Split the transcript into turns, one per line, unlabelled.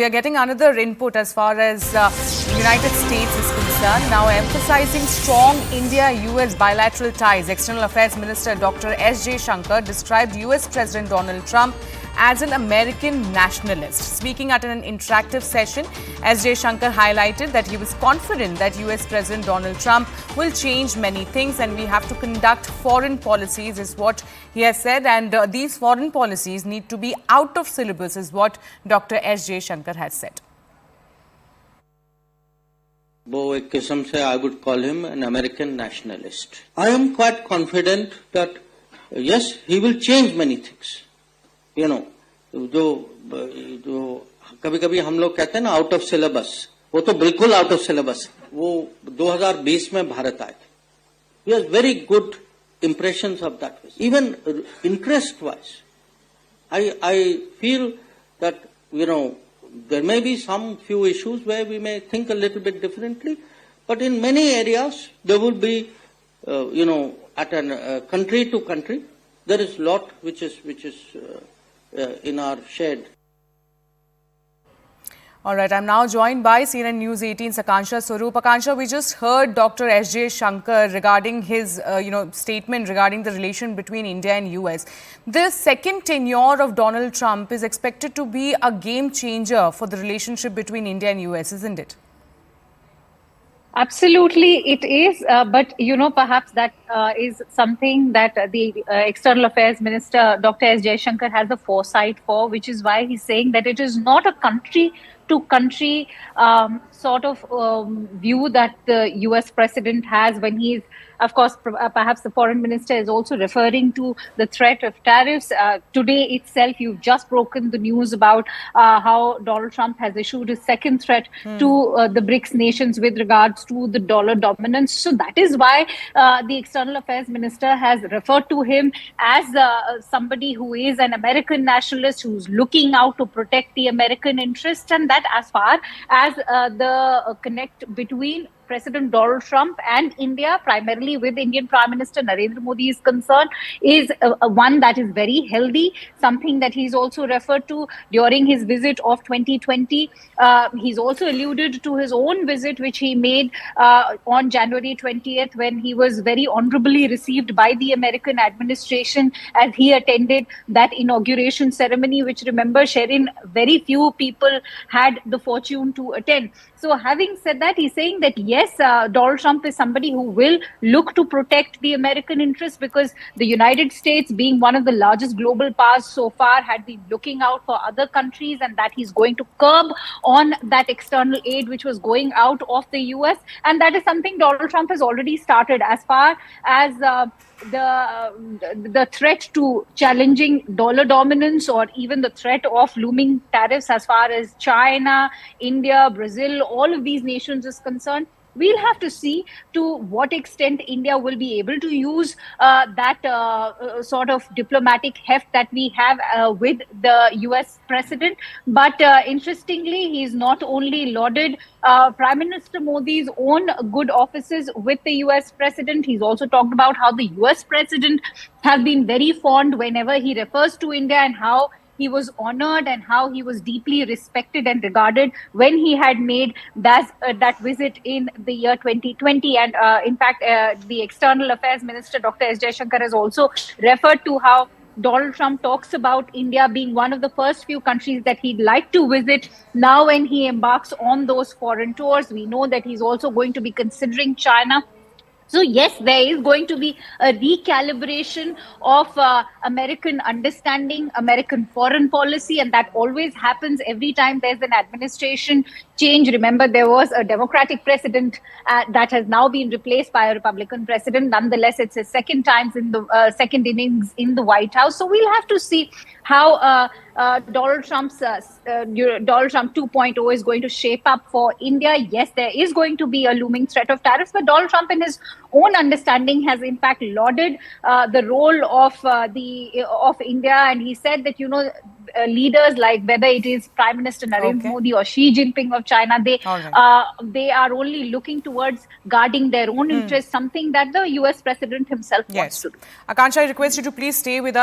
We are getting another input as far as United States is concerned. Now emphasizing strong India-US bilateral ties. External Affairs Minister Dr. S. Jaishankar described US President Donald Trump as an American nationalist. Speaking at an interactive session, S. Jaishankar highlighted that he was confident that US President Donald Trump will change many things and we have to conduct foreign policies is what he has said, and these foreign policies need to be out of syllabus is what Dr. S. Jaishankar has said.
वो एक किस्म से I would call him an American nationalist. I am quite confident that yes, he will change many things. You know, जो कभी-कभी हम लोग कहते हैं ना आउट ऑफ सिलेबस, वो तो बिल्कुल आउट ऑफ सिलेबस. वो 2020 में भारत आए थे. He has very good impressions of that. Even interest-wise, I feel that there may be some few issues where we may think a little bit differently, but in many areas there will be, at a country to country, there is lot which is in our shared.
All right, I'm now joined by CNN News 18's Akansha Swaroop. Akansha, we just heard Dr. S. Jaishankar regarding his, statement regarding the relation between India and US. The second tenure of Donald Trump is expected to be a game changer for the relationship between India and US, isn't it?
Absolutely, it is. But, perhaps that is something that the External Affairs Minister, Dr. S. Jaishankar, has the foresight for, which is why he's saying that it is not a country-to-country sort of view that the US president has when he's, of course, perhaps the foreign minister is also referring to the threat of tariffs. Today itself, you've just broken the news about how Donald Trump has issued his second threat to the BRICS nations with regards to the dollar dominance. So that is why the External Affairs Minister has referred to him as somebody who is an American nationalist, who's looking out to protect the American interest, and that as far as the connect between President Donald Trump and India, primarily with Indian Prime Minister Narendra Modi is concerned, is one that is very healthy, something that he's also referred to during his visit of 2020. He's also alluded to his own visit, which he made on January 20th, when he was very honorably received by the American administration as he attended that inauguration ceremony, which, remember, Sherin, very few people had the fortune to attend. So having said that, he's saying that yes, Donald Trump is somebody who will look to protect the American interests, because the United States, being one of the largest global powers so far, had been looking out for other countries, and that he's going to curb on that external aid which was going out of the US. And that is something Donald Trump has already started as far as the threat to challenging dollar dominance, or even the threat of looming tariffs as far as China, India, Brazil, all of these nations is concerned. We'll have to see to what extent India will be able to use that sort of diplomatic heft that we have with the US president. But interestingly, he's not only lauded Prime Minister Modi's own good offices with the US president, he's also talked about how the US president has been very fond whenever he refers to India, and how he was honored and how he was deeply respected and regarded when he had made that visit in the year 2020. And in fact, the External Affairs Minister, Dr. S. Jaishankar, has also referred to how Donald Trump talks about India being one of the first few countries that he'd like to visit now when he embarks on those foreign tours. We know that he's also going to be considering China. So yes, there is going to be a recalibration of American understanding, American foreign policy, and that always happens every time there's an administration change. Remember, there was a Democratic president that has now been replaced by a Republican president. Nonetheless, it's his second innings in the White House. So we'll have to see how Donald Trump 2.0 is going to shape up for India. Yes, there is going to be a looming threat of tariffs, but Donald Trump, in his own understanding, has in fact lauded the role of India, and he said that leaders like whether it is Prime Minister Narendra Modi or Xi Jinping of China, they are only looking towards guarding their own interests, something that the US president himself wants to do.
Akansha, I request you to please stay with us.